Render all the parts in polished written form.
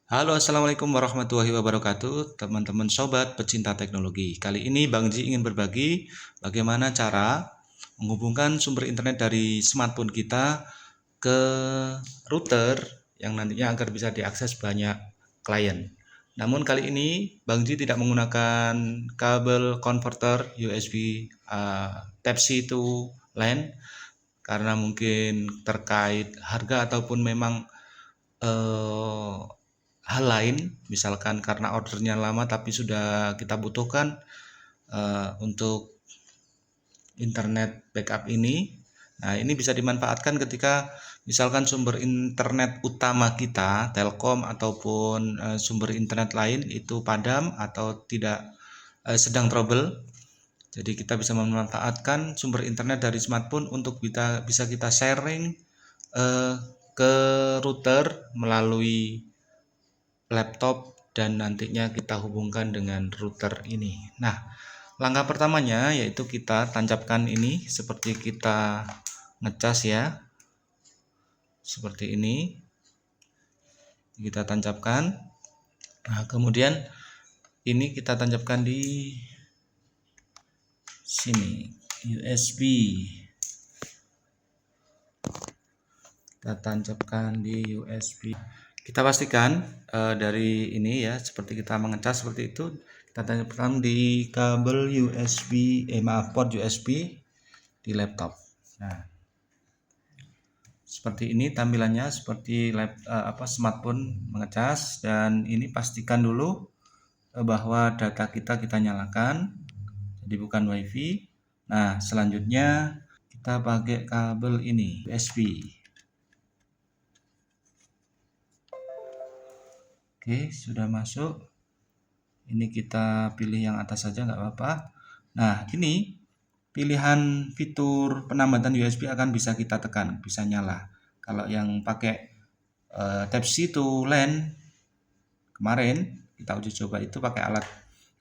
Halo, assalamualaikum warahmatullahi wabarakatuh, teman-teman sobat pecinta teknologi. Kali ini Bang Ji ingin berbagi bagaimana cara menghubungkan sumber internet dari smartphone kita ke router yang nantinya agar bisa diakses banyak klien. Namun kali ini Bang Ji tidak menggunakan kabel converter USB Type-C to LAN karena mungkin terkait harga ataupun memang eh, hal lain, misalkan karena ordernya lama tapi sudah kita butuhkan untuk internet backup ini. Nah, ini bisa dimanfaatkan ketika misalkan sumber internet utama kita, Telkom ataupun sumber internet lain itu padam atau tidak sedang trouble. Jadi kita bisa memanfaatkan sumber internet dari smartphone untuk bisa kita sharing eh, ke router melalui laptop dan nantinya kita hubungkan dengan router ini. Nah, langkah pertamanya yaitu kita tancapkan ini seperti kita ngecas ya. Seperti ini. Kita tancapkan. Nah, kemudian ini kita tancapkan di sini USB. Kita tancapkan di USB. Kita pastikan dari ini ya, seperti kita mengecas seperti itu, kita tancapkan di kabel USB, port USB di laptop. Nah, seperti ini tampilannya, seperti smartphone mengecas. Dan ini pastikan dulu bahwa data kita nyalakan, jadi bukan WiFi. Nah, selanjutnya kita pakai kabel ini USB. Oke, sudah masuk. Ini kita pilih yang atas saja, nggak apa-apa. Nah, ini pilihan fitur penambatan USB akan bisa kita tekan, bisa nyala. Kalau yang pakai Type-C to LAN kemarin kita uji coba itu pakai alat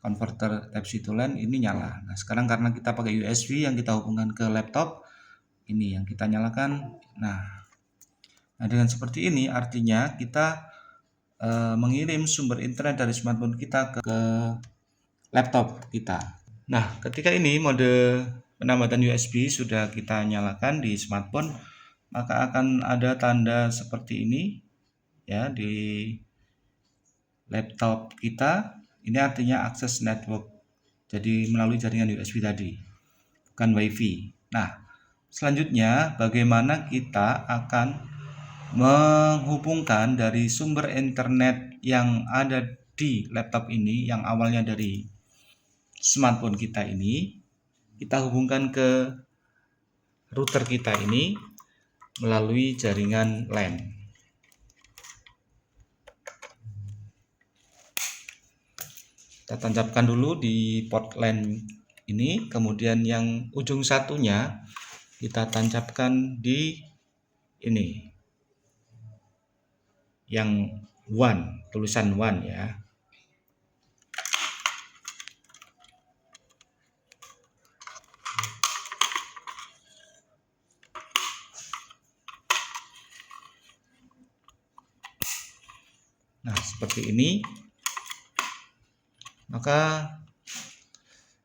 converter Type-C to LAN, ini nyala. Nah, sekarang karena kita pakai USB yang kita hubungkan ke laptop, ini yang kita nyalakan. Nah, dengan seperti ini artinya kita mengirim sumber internet dari smartphone kita ke laptop kita. Nah, ketika ini mode penambatan USB sudah kita nyalakan di smartphone, maka akan ada tanda seperti ini ya di laptop kita. Ini artinya akses network. Jadi melalui jaringan USB tadi, bukan WiFi. Nah, selanjutnya bagaimana kita akan menghubungkan dari sumber internet yang ada di laptop ini, yang awalnya dari smartphone kita ini, kita hubungkan ke router kita ini melalui jaringan LAN. Kita tancapkan dulu di port LAN ini, kemudian yang ujung satunya kita tancapkan di ini, yang one, tulisan one ya. Nah, seperti ini. Maka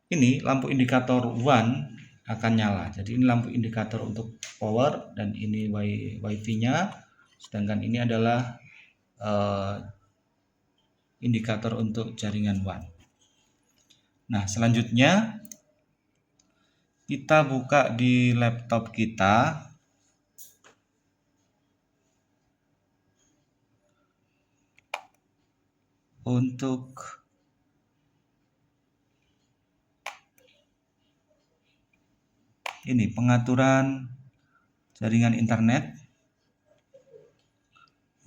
ini lampu indikator one akan nyala. Jadi ini lampu indikator untuk power dan ini WiFi-nya. Sedangkan ini adalah indikator untuk jaringan WAN. Nah, selanjutnya kita buka di laptop kita. Untuk ini pengaturan jaringan internet.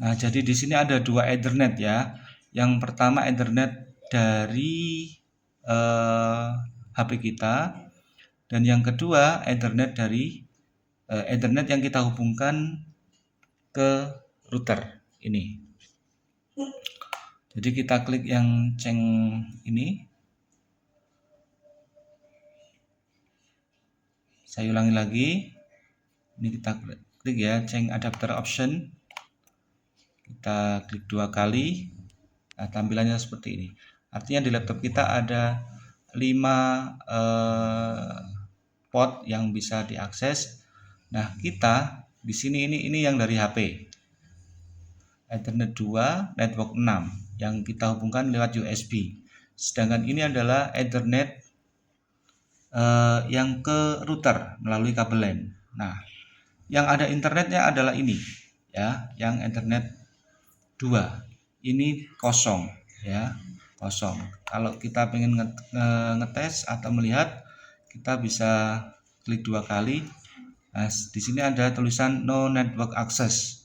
Nah, jadi di sini ada dua Ethernet ya. Yang pertama Ethernet dari HP kita, dan yang kedua Ethernet dari Ethernet yang kita hubungkan ke router ini. Jadi kita klik yang ceng ini. Saya ulangi lagi. Ini kita klik ya, change adapter option. Kita klik 2 kali. Nah, tampilannya seperti ini. Artinya di laptop kita ada 5 port yang bisa diakses. Nah, kita di sini ini yang dari HP. Ethernet 2, network 6 yang kita hubungkan lewat USB. Sedangkan ini adalah Ethernet yang ke router melalui kabel LAN. Nah, yang ada internetnya adalah ini ya, yang Ethernet 2. Ini kosong ya, kosong. Kalau kita pengen ngetes atau melihat, kita bisa klik 2 kali. Nah, di sini ada tulisan no network access.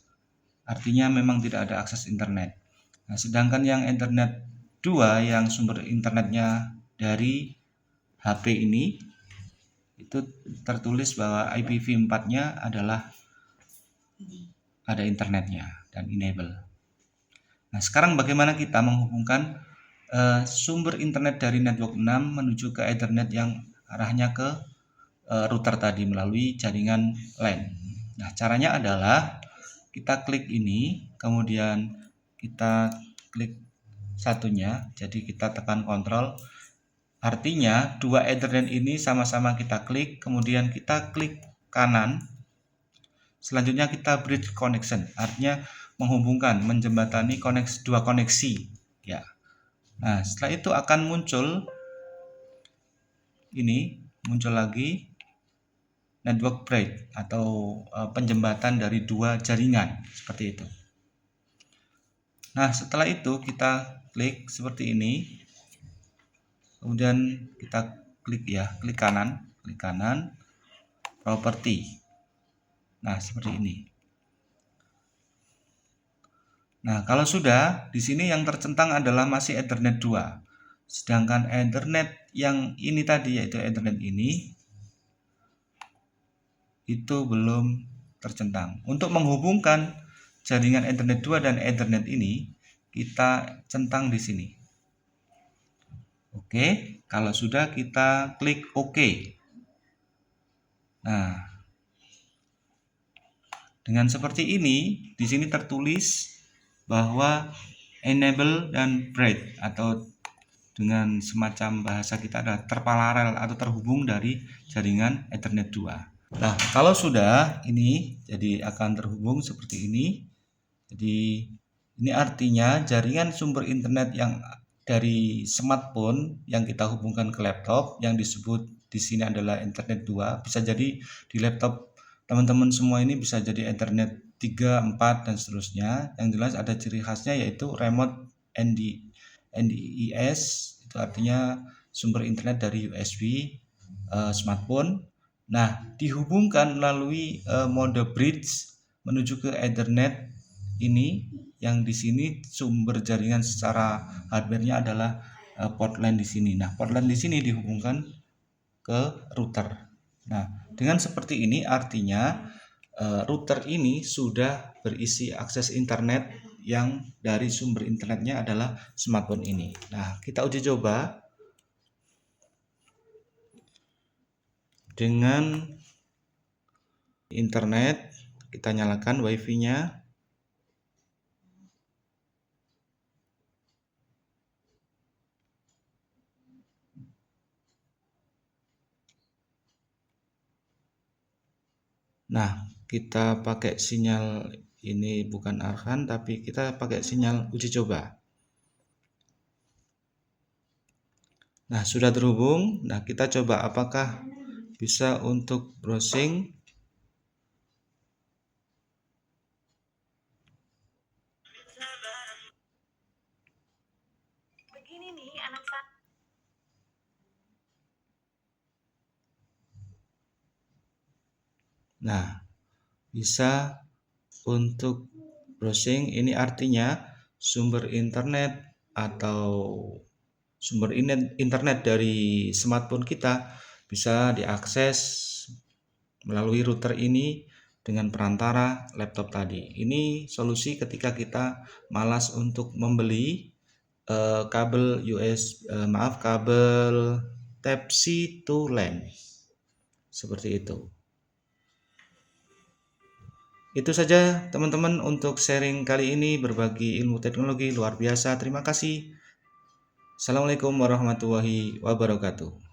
Artinya memang tidak ada akses internet. Nah, sedangkan yang Ethernet 2 yang sumber internetnya dari HP ini itu tertulis bahwa IPv4-nya adalah ada internetnya dan enable. Nah, sekarang bagaimana kita menghubungkan sumber internet dari network 6 menuju ke Ethernet yang arahnya ke router tadi melalui jaringan LAN. Nah, caranya adalah kita klik ini, kemudian kita klik satunya, jadi kita tekan kontrol. Artinya dua Ethernet ini sama-sama kita klik, kemudian kita klik kanan. Selanjutnya kita bridge connection, artinya menghubungkan, menjembatani dua koneksi ya. Nah, setelah itu akan muncul lagi network bridge atau penjembatan dari dua jaringan seperti itu. Nah, setelah itu kita klik seperti ini. Kemudian kita klik kanan, properti. Nah, seperti ini. Nah, kalau sudah, di sini yang tercentang adalah masih Ethernet 2. Sedangkan Ethernet yang ini tadi, yaitu Ethernet ini, itu belum tercentang. Untuk menghubungkan jaringan Ethernet 2 dan Ethernet ini, kita centang di sini. Oke, kalau sudah kita klik OK. Nah, dengan seperti ini, di sini tertulis bahwa enable dan bridge atau dengan semacam bahasa kita adalah terparalel atau terhubung dari jaringan Ethernet 2. Nah, kalau sudah ini jadi akan terhubung seperti ini. Jadi ini artinya jaringan sumber internet yang dari smartphone yang kita hubungkan ke laptop yang disebut di sini adalah Ethernet 2. Bisa jadi di laptop teman-teman semua ini bisa jadi Ethernet 3, 4 dan seterusnya. Yang jelas ada ciri khasnya yaitu remote NDIS, itu artinya sumber internet dari USB smartphone. Nah, dihubungkan melalui mode bridge menuju ke Ethernet ini, yang di sini sumber jaringan secara hardware-nya adalah port LAN di sini. Nah, port LAN di sini dihubungkan ke router. Nah, dengan seperti ini artinya router ini sudah berisi akses internet yang dari sumber internetnya adalah smartphone ini. Nah, kita uji coba dengan internet. Kita nyalakan wifi-nya. Nah, kita pakai sinyal ini bukan Arhan, tapi kita pakai sinyal uji coba. Nah, sudah terhubung. Nah, kita coba apakah bisa untuk browsing. Begini nih anak saya. Nah, bisa untuk browsing. Ini artinya sumber internet atau sumber internet dari smartphone kita bisa diakses melalui router ini dengan perantara laptop tadi. Ini solusi ketika kita malas untuk membeli kabel kabel Type-C to LAN seperti itu. Itu saja teman-teman untuk sharing kali ini, berbagi ilmu teknologi luar biasa. Terima kasih. Assalamualaikum warahmatullahi wabarakatuh.